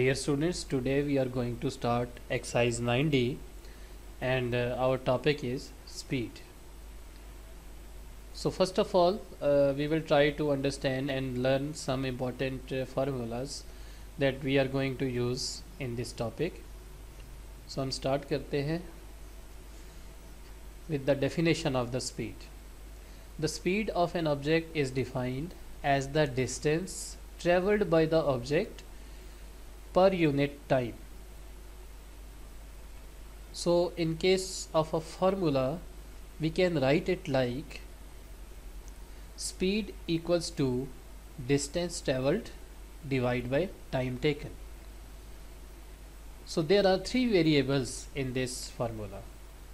Dear students, today we are going to start exercise 9D and our topic is speed. So first of all, we will try to understand and learn some important formulas that we are going to use in this topic. So हम start करते हैं with the definition of the speed. The speed of an object is defined as the distance traveled by the object per unit time. So in case of a formula, we can write it like speed equals to distance traveled divided by time taken. So there are three variables in this formula.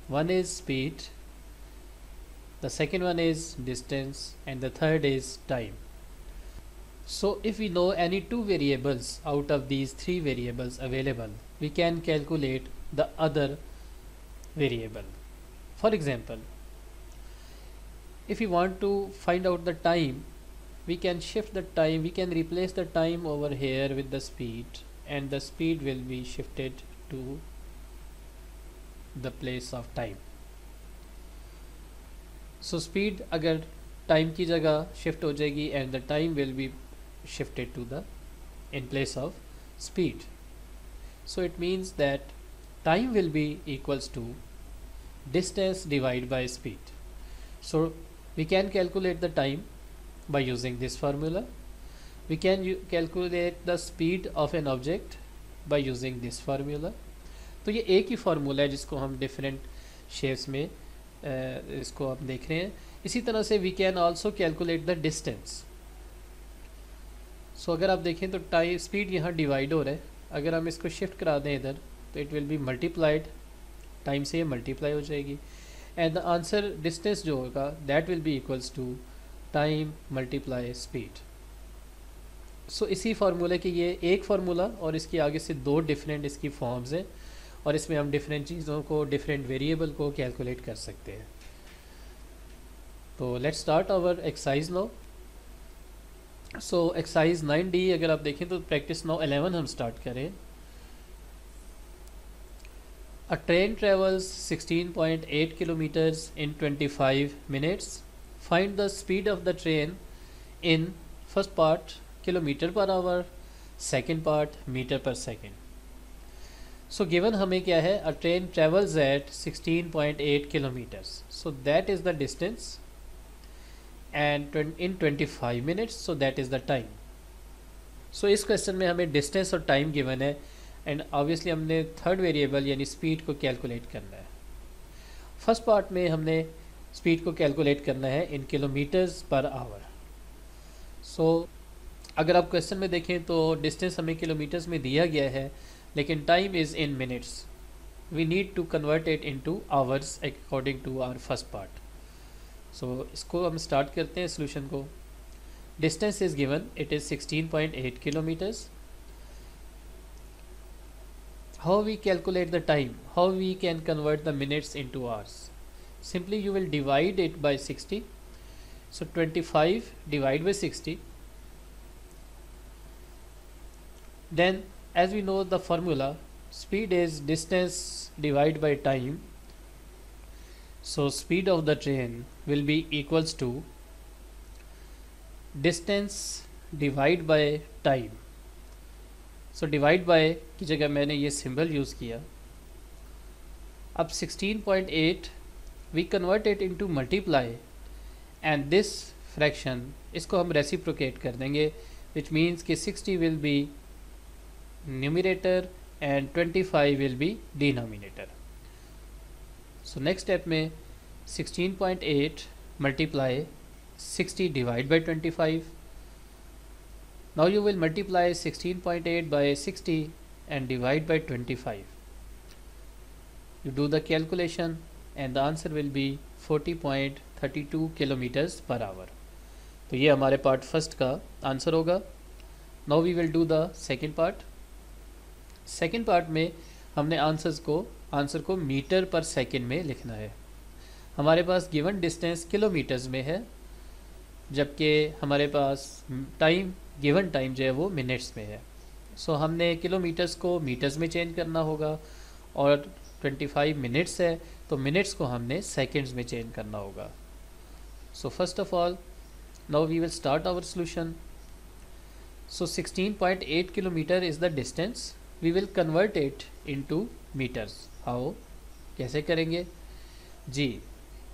One is speed, the second one is distance, and the third is time. So if we know any two variables out of these three variables available, we can calculate the other variable. For example, if we want to find out the time, we can shift the time, we can replace the time over here with the speed, and the speed will be shifted to the place of time. So speed अगर time की जगह shift हो जाएगी and the time will be shifted to the in place of speed. So it means that time will be equals to distance divided by speed. So we can calculate the time by using this formula. We can calculate the speed of an object by using this formula. तो ये एक ही formula है जिसको हम different shapes में इसको आप देख रहे हैं. इसी तरह से we can also calculate the distance. So अगर आप देखें तो टाइम स्पीड यहाँ डिवाइड हो रहा है. अगर हम इसको शिफ्ट करा दें इधर तो it will be multiplied, time से ये मल्टीप्लाई हो जाएगी एंड द आंसर डिस्टेंस जो होगा that will be equals to time multiply speed. So इसी फार्मूले की ये एक फार्मूला और इसकी आगे से दो डिफरेंट इसकी फॉर्म्स हैं और इसमें हम डिफरेंट चीज़ों को डिफरेंट वेरिएबल को कैलकुलेट कर सकते हैं. तो let's start our exercise now. So exercise 9D अगर आप देखें तो प्रैक्टिस नाउ 11 हम स्टार्ट करें. A train travels 16.8 kilometres in 25 minutes. Find the speed of the train in first part kilometre per hour, second part metre per second. So given हमें क्या है, a train travels at 16.8 kilometres. So that is the distance and in 25 minutes, so that is the time. So इस question में हमें distance और time given है and obviously हमने third variable यानी स्पीड को कैलकुलेट करना है. फर्स्ट पार्ट में हमने स्पीड को कैलकुलेट करना है इन किलोमीटर्स पर आवर. सो अगर आप क्वेश्चन में देखें तो डिस्टेंस हमें किलोमीटर्स में दिया गया है लेकिन time is in minutes. We need to convert it into hours according to our first part. So इसको हम स्टार्ट करते हैं सोल्यूशन को. Distance is given, it is 16.8 kilometres. How we calculate the time, how we can convert the minutes into hours. Simply you will divide it by 60. So 25 divide by 60. Then as we know the formula, speed is distance divided by time. So speed of the train will be equals to distance divided by time. So divide by की जगह मैंने ये symbol use किया. अब 16.8 we convert it into multiply and this fraction इसको हम reciprocate कर देंगे, which means कि 60 will be numerator and 25 will be denominator. So next step में 16.8 multiply 60 divide by 25. Now you will multiply 16.8 by 60 and divide by 25. You do the calculation and the answer will be 40.32 kilometers per hour. तो ये हमारे part first का answer होगा. Now we will do the second part. Second part में हमने answer को metre per second में लिखना है. हमारे पास गिवन डिस्टेंस किलोमीटर्स में है जबकि हमारे पास टाइम गिवन टाइम जो है वो मिनट्स में है. सो हमने किलोमीटर्स को मीटर्स में चेंज करना होगा, और 25 मिनट्स है तो मिनट्स को हमने सेकेंड्स में चेंज करना होगा. So first of all now we will start our solution. So 16.8 kilometre is the distance. We will convert it into metres. How, कैसे करेंगे जी?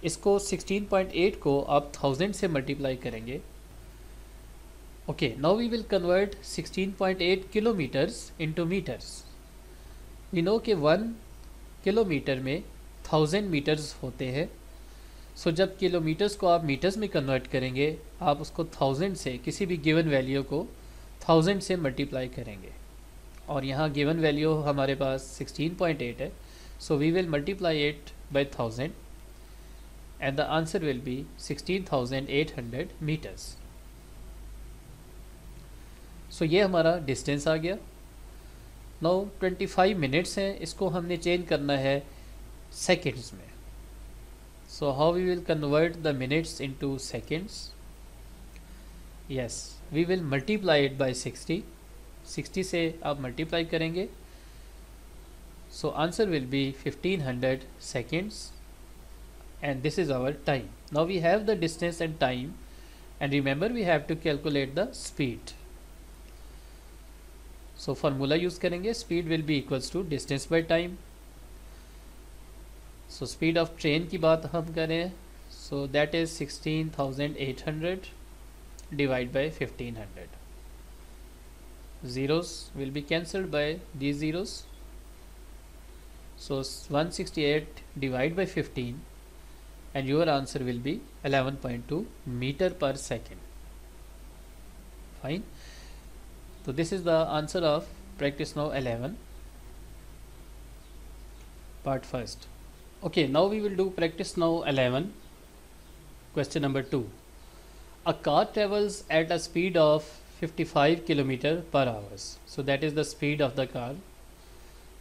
इसको 16.8 को आप 1000 से मल्टीप्लाई करेंगे. Okay, now we will convert 16.8 kilometres into metres. We know कि 1 kilometre में 1000 metres होते हैं. सो जब किलोमीटर्स को आप मीटर्स में कन्वर्ट करेंगे, आप उसको 1000 से, किसी भी गिवन वैल्यू को 1000 से मल्टीप्लाई करेंगे. और यहाँ गिवन वैल्यू हमारे पास 16.8 है. So we will multiply it by 1000 and the answer will be 16,800 meters. So ये हमारा डिस्टेंस आ गया. नाउ 25 मिनट्स हैं, इसको हमने चेंज करना है सेकेंड्स में. So how we will convert the minutes into seconds? Yes, we will multiply it by 60. 60 से आप मल्टीप्लाई करेंगे. So answer will be 1500 seconds. And this is our time. Now we have the distance and time, and remember we have to calculate the speed. So formula use करेंगे. Speed will be equals to distance by time. So speed of train की बात हम करें, so that is 16,800 divided by 1500. Zeros will be cancelled by these zeros. So 168 divided by 15, and your answer will be 11.2 meter per second. Fine. So this is the answer of practice now 11, part first. Okay, now we will do practice now 11, question number 2. A car travels at a speed of 55 km per hour. So that is the speed of the car.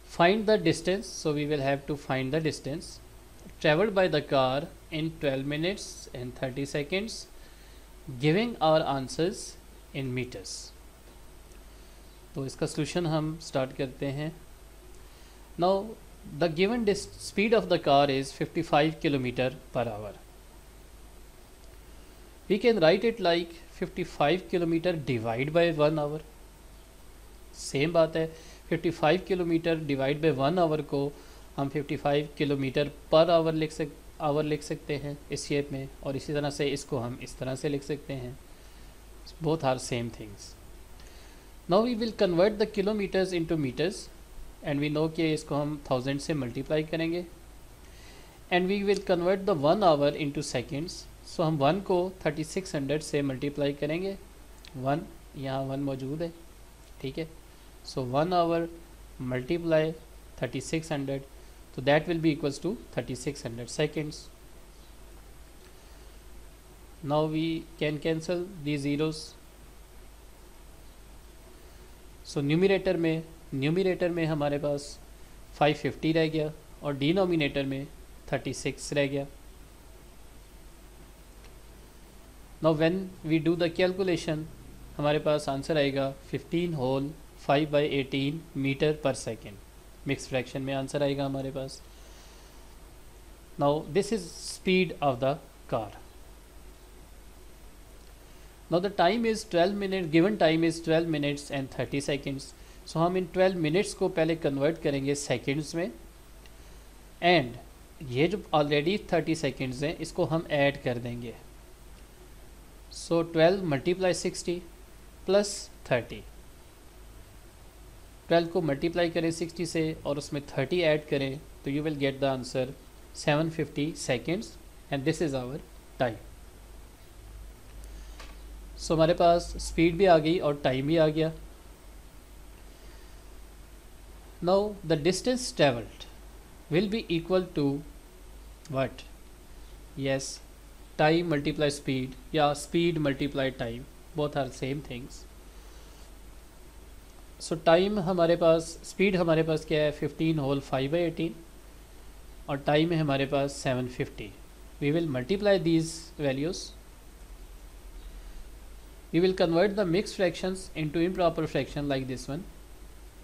Find the distance. So we will have to find the distance traveled by the car in 12 minutes and 30 seconds, giving our answers in meters. तो इसका solution हम start करते हैं. Now the given speed of the car is 55 km per hour. We can write it like 55 km divided by 1 hour. Same बात है, 55 km divided by 1 hour को हम 55 kilometre per our लिख सकते हैं इस शेप में, और इसी तरह से इसको हम इस तरह से लिख सकते हैं. Both are same things. Now we will convert the kilometres into metres, and we know कि इसको हम 1000 से मल्टीप्लाई करेंगे. And we will convert the 1 hour into seconds. So हम 1 को 3600 से मल्टीप्लाई करेंगे. 1 यहाँ 1 मौजूद है, ठीक है. सो 1 our multiply 3600, so that will be equals to 3600 seconds. Now we can cancel these zeros. So numerator में हमारे पास 550 रह गया, और डिनोमिनेटर में 36 रह गया. Now when we do the calculation, हमारे पास आंसर आएगा 15 whole 5/18 metre per second. Mixed fraction में आंसर आएगा हमारे पास. Now this is speed of the car. Now the time is 12 minute. Given time is 12 minutes and 30 seconds. So हम इन 12 minutes को पहले कन्वर्ट करेंगे सेकेंड्स में, एंड ये जो ऑलरेडी 30 सेकेंड्स हैं इसको हम ऐड कर देंगे. सो 12 मल्टीप्लाई 60 प्लस 30. 12 को मल्टीप्लाई करें 60 से और उसमें 30 ऐड करें, तो you will get the answer 750 seconds, and this is our time. So हमारे पास स्पीड भी आ गई और टाइम भी आ गया. Now the distance travelled will be equal to what? Yes, time multiply speed, या speed multiply time, both are same things. So time हमारे पास, स्पीड हमारे पास क्या है? 15 होल 5/18, और टाइम है हमारे पास 750. We will multiply these values. We will convert the mix fractions into improper fraction like this one.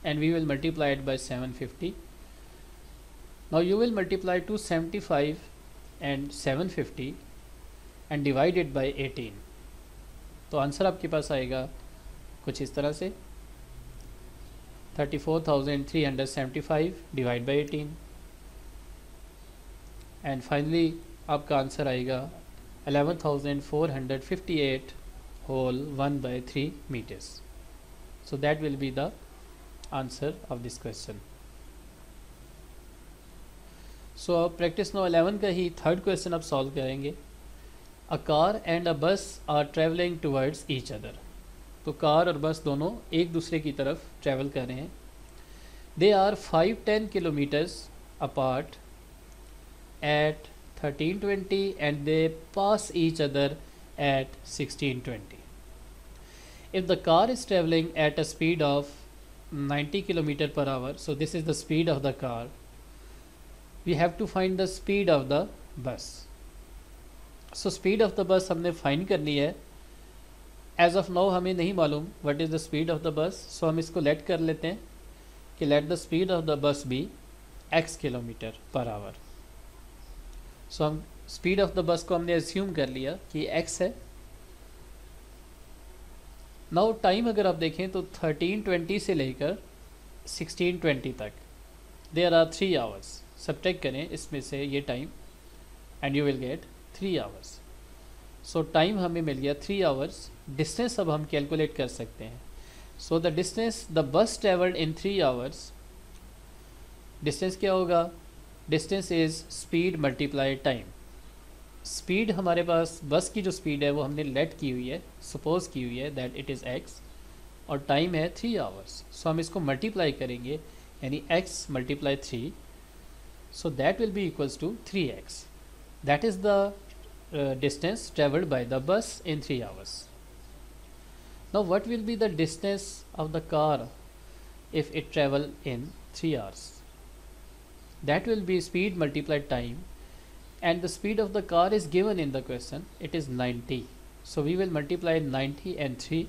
and we will multiply it by 750. Now you will multiply 275 and 750 and divide it by 18. तो answer आपके पास आएगा कुछ इस तरह से 34,375 divide by 18 and finally आपका answer आएगा 11,458 whole 1/3 meters. So that will be the answer of this question. So practice now 11 का ही थर्ड क्वेश्चन आप सॉल्व करेंगे. A car and a bus are traveling towards each other. तो car और बस दोनों एक दूसरे की तरफ ट्रैवल कर रहे हैं. They are 5-10 kilometers apart at 1320 and they pass each other at 1620. If the car is traveling at a speed of 90 km per hour, so this is the speed of the car, we have to find the speed of the bus. So speed of the bus हमने find कर ली है. As of now हमें नहीं मालूम what is the speed of the bus, so हम इसको let कर लेते हैं कि let the speed of the bus be x kilometre per hour. So हम स्पीड ऑफ द बस को हमने एज्यूम कर लिया कि x है. नाउ टाइम अगर आप देखें तो 1320 से लेकर 1620 तक देयर आर 3 आवर्स. सब्ट्रैक्ट करें इसमें से ये time and you will gate 3 hours. So time हमें मिल गया 3 आवर्स. डिस्टेंस अब हम कैलकुलेट कर सकते हैं. So the distance the bus travelled in 3 hours, distance क्या होगा? Distance is speed multiply time. Speed हमारे पास बस की जो स्पीड है वो हमने लेट की हुई है, सपोज की हुई है दैट इट इज़ x, और टाइम है 3 आवर्स. सो हम इसको मल्टीप्लाई करेंगे यानी x multiply 3, so that will be equals to 3x. That is the distance traveled by the bus in 3 hours. Now what will be the distance of the car if it travel in 3 hours? That will be speed multiplied time, and the speed of the car is given in the question, it is 90. So we will multiply 90 and 3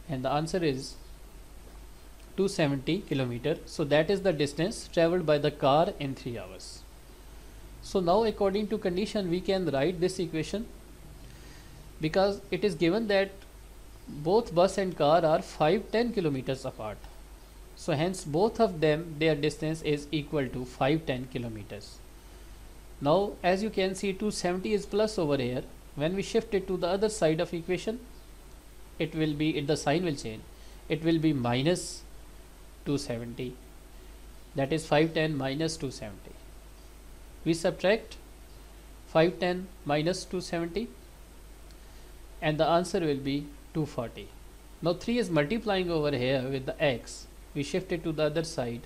and the answer is 270 kilometer. So that is the distance traveled by the car in 3 hours. So now according to condition we can write this equation, because it is given that both bus and car are 5-10 kilometers apart. So hence both of them, their distance is equal to 5-10 kilometers. Now as you can see 270 is plus over here. When we shift it to the other side of equation, it will be, the sign will change. It will be minus 270. That is 510 minus 270. We subtract 510 minus 270 and the answer will be 240. Now 3 is multiplying over here with the x. We shift it to the other side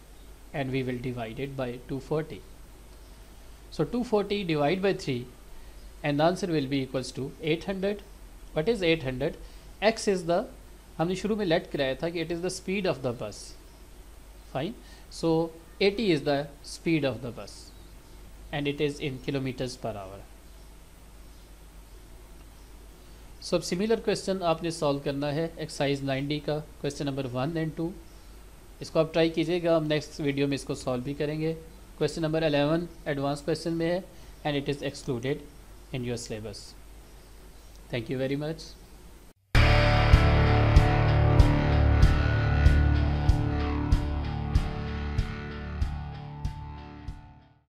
and we will divide it by 240. So 240 divided by 3 and the answer will be equals to 800. What is 800? X is the, हमने शुरू में late कराया था कि it is the speed of the bus. Fine. So 80 is the speed of the bus and it is in kilometers per hour. So अब similar question आपने solve करना है एक्सरसाइज 9D का क्वेश्चन नंबर 1 एंड 2. इसको आप try कीजिएगा, हम next video में इसको सॉल्व भी करेंगे. क्वेश्चन नंबर 11 एडवांस क्वेश्चन में है and it is excluded in your syllabus. Thank you very much.